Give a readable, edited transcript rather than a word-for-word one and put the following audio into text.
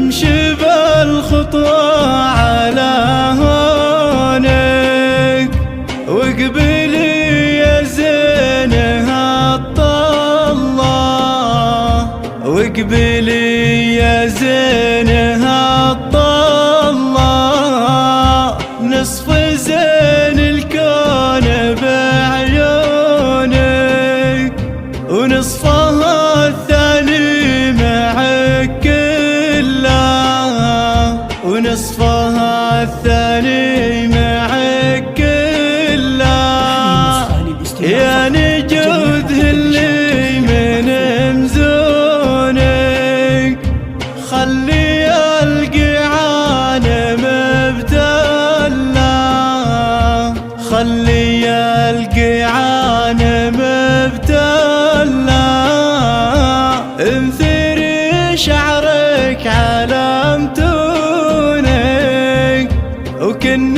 امشي بالخطوة على هونك، واقبلي يا زينها الطلة، واقبلي يا زينها الطلة، نصف زين الكون بعيونك، ونصفها الثاني معك كله، ونصفها الثاني معك كله، يا نجود اللي من مزونك، خلي القيعان مبتلة، خلي القيعان مبتلة، انثري شعرك على متونك، وكن